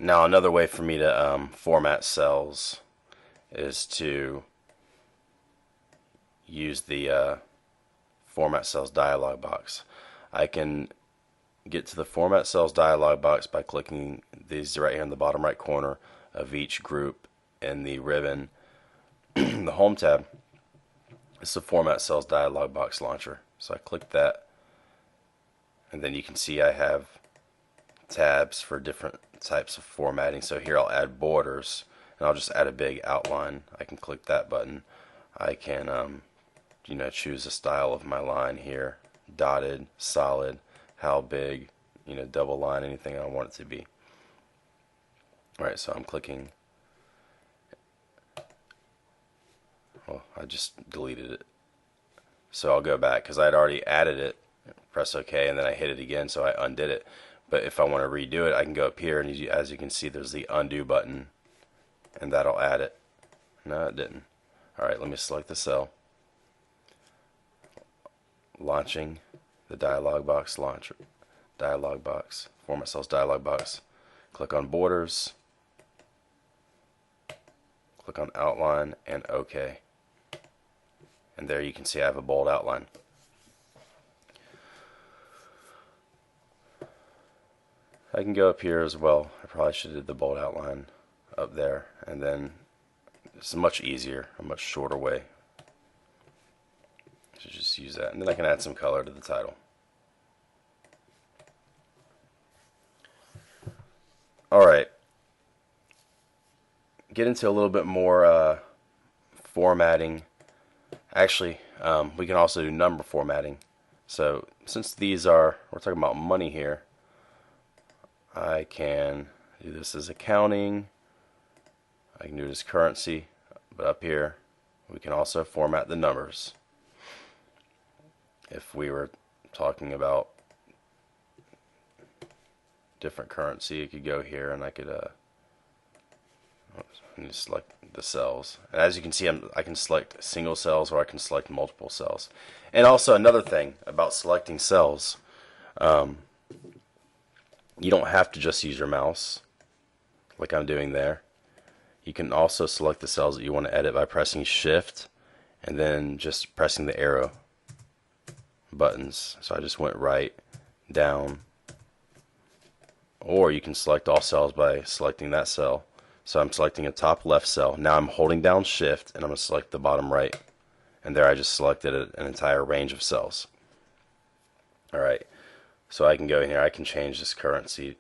Now another way for me to format cells is to use the Format Cells dialog box. I can get to the Format Cells dialog box by clicking these right here in the bottom right corner of each group in the ribbon. The Home tab is the Format Cells dialog box launcher. So I click that, and then you can see I have tabs for different types of formatting. So here I'll add borders, and I'll just add a big outline. I can click that button. I can choose the style of my line here: dotted, solid, how big, double line, anything I want it to be. Alright, so I'm clicking. Well, I just deleted it. So I'll go back because I had already added it. Press OK, and then I hit it again, so I undid it. But if I want to redo it, I can go up here, and as you can see, there's the undo button, and that'll add it. No, it didn't. Alright, let me select the cell. Launching the dialog box launcher. Dialog box. Format Cells dialog box. Click on borders. Click on outline and OK. And there you can see I have a bold outline. I can go up here as well. I probably should have did the bold outline up there, and then it's much easier, a much shorter way to just use that. And then I can add some color to the title. Alright, get into a little bit more formatting. Actually, we can also do number formatting. So since we're talking about money here, I can do this as accounting. I can do it as currency, but up here we can also format the numbers. If we were talking about different currency, it could go here, and I could just select the cells. And as you can see, I can select single cells, or I can select multiple cells. And also another thing about selecting cells, you don't have to just use your mouse like I'm doing there. You can also select the cells that you want to edit by pressing Shift and then just pressing the arrow buttons. So I just went right, down, or you can select all cells by selecting that cell. So I'm selecting a top left cell. Now I'm holding down Shift, and I'm going to select the bottom right, and there I just selected an entire range of cells. Alright, so I can go in here, I can change this currency,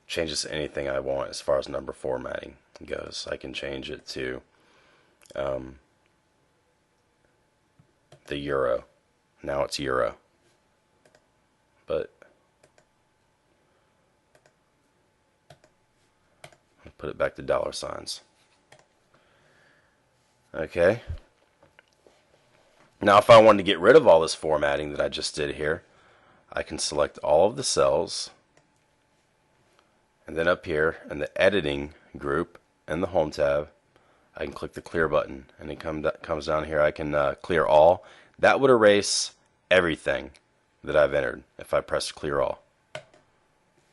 change this to anything I want as far as number formatting goes. I can change it to the euro. Now it's euro. But I'll put it back to dollar signs. Okay. Now if I wanted to get rid of all this formatting that I just did here, I can select all of the cells, and then up here in the editing group in the Home tab, I can click the clear button, and it comes down here. I can clear all. That would erase everything that I've entered if I press clear all.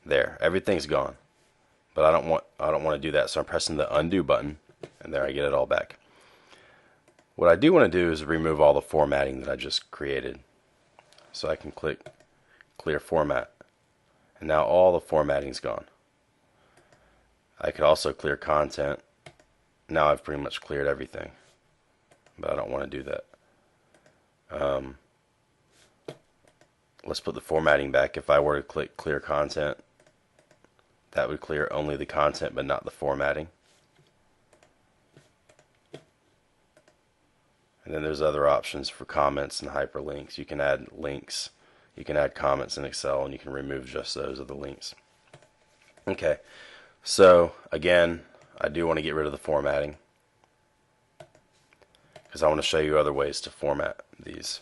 There, everything's gone. But I don't want to do that, so I'm pressing the undo button, and there I get it all back. What I do want to do is remove all the formatting that I just created. So I can click clear format, and now all the formatting's gone. I could also clear content. Now I've pretty much cleared everything, but I don't want to do that. Let's put the formatting back. If I were to click clear content, that would clear only the content but not the formatting. And then there's other options for comments and hyperlinks. You can add links, you can add comments in Excel, and you can remove just those other links. Okay, so again, I do want to get rid of the formatting because I want to show you other ways to format these.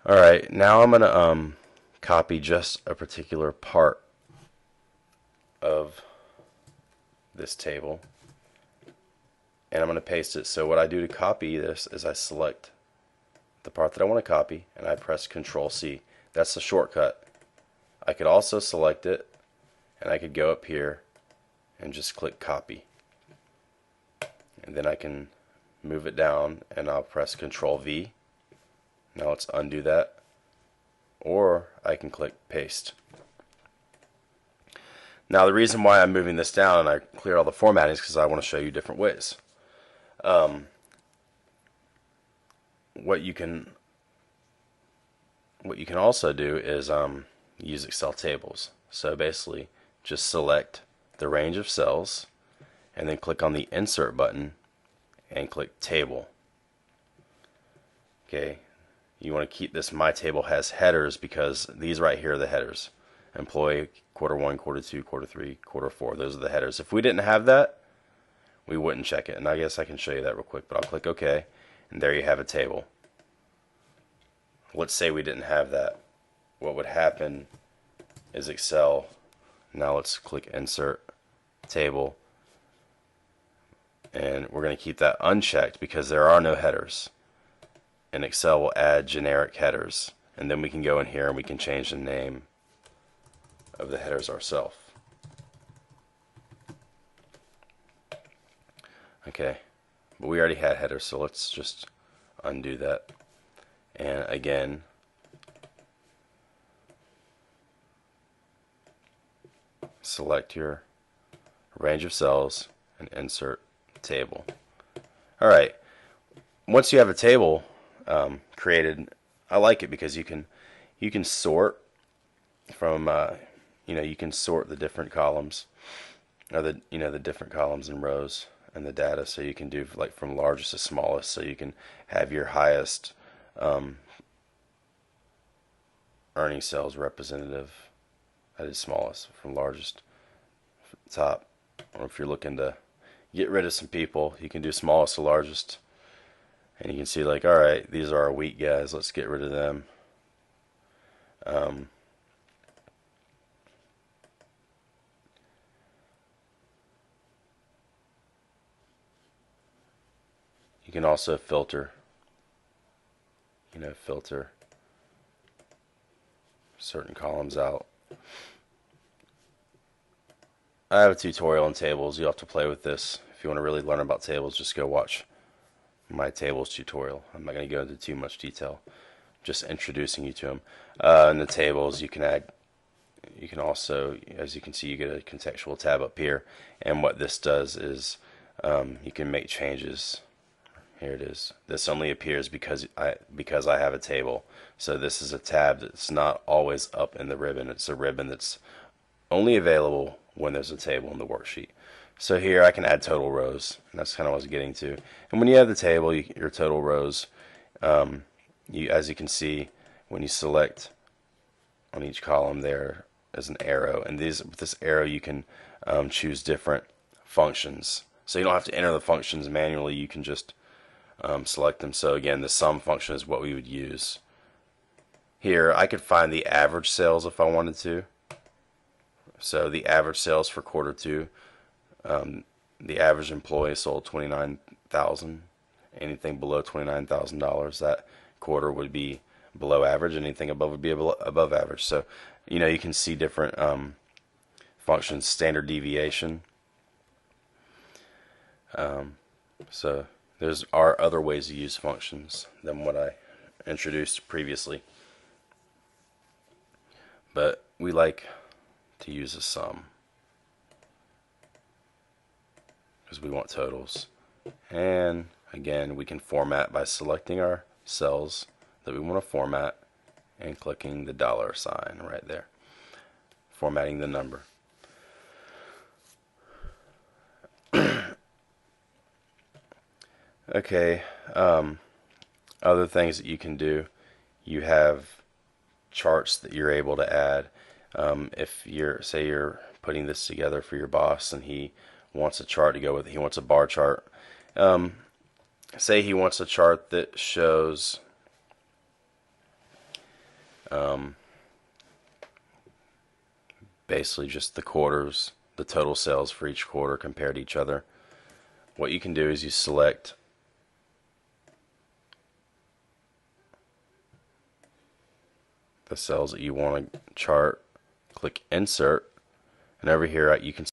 Alright, now I'm going to copy just a particular part of this table, and I'm going to paste it. So what I do to copy this is I select the part that I want to copy, and I press Control C. That's the shortcut. I could also select it and I could go up here and just click copy, and then I can move it down and I'll press Control V. Now let's undo that, or I can click paste. Now the reason why I'm moving this down and I clear all the formatting is because I want to show you different ways. What you can also do is use Excel tables. So basically just select the range of cells and then click on the insert button and click table. Okay, you want to keep this My Table has headers because these right here are the headers. Employee, quarter 1, quarter 2, quarter 3, quarter 4. Those are the headers. If we didn't have that, we wouldn't check it. And I guess I can show you that real quick, but I'll click OK, and there you have a table. Let's say we didn't have that. What would happen is Excel, now let's click Insert, Table, and we're going to keep that unchecked because there are no headers. And Excel will add generic headers, and then we can go in here and we can change the name of the headers ourselves. Okay, but we already had headers, so let's just undo that. And again, select your range of cells and insert table. Alright, once you have a table created, I like it because you can sort from you can sort the different columns, or the different columns and rows and the data, so you can do like from largest to smallest, so you can have your highest earning cells representative at its smallest, from largest top. Or if you're looking to get rid of some people, you can do smallest to largest, and you can see like, alright, these are our weak guys, let's get rid of them. You can also filter, filter certain columns out. I have a tutorial on tables. You'll have to play with this. If you want to really learn about tables, just go watch my tables tutorial. I'm not going to go into too much detail, just introducing you to them. In the tables, you can also, as you can see, you get a contextual tab up here, and what this does is you can make changes. Here it is. This only appears because I have a table. So this is a tab that's not always up in the ribbon. It's a ribbon that's only available when there's a table in the worksheet. So here I can add total rows, and that's kind of what I was getting to. And when you have the table, your total rows, as you can see, when you select on each column, there is an arrow, and with this arrow you can choose different functions. So you don't have to enter the functions manually. You can just select them. So again, the sum function is what we would use. Here I could find the average sales if I wanted to. So the average sales for quarter 2, the average employee sold $29,000. Anything below $29,000 that quarter would be below average. Anything above would be above average. So you can see different functions. Standard deviation. So there are other ways to use functions than what I introduced previously, but we like to use a sum because we want totals. And again, we can format by selecting our cells that we want to format and clicking the dollar sign right there, formatting the number. Okay, other things that you can do, you have charts that you're able to add. If say you're putting this together for your boss and he wants a chart to go with it, he wants a bar chart. Say he wants a chart that shows basically just the quarters, the total sales for each quarter compared to each other. What you can do is you select the cells that you want to chart, click insert, And over here you can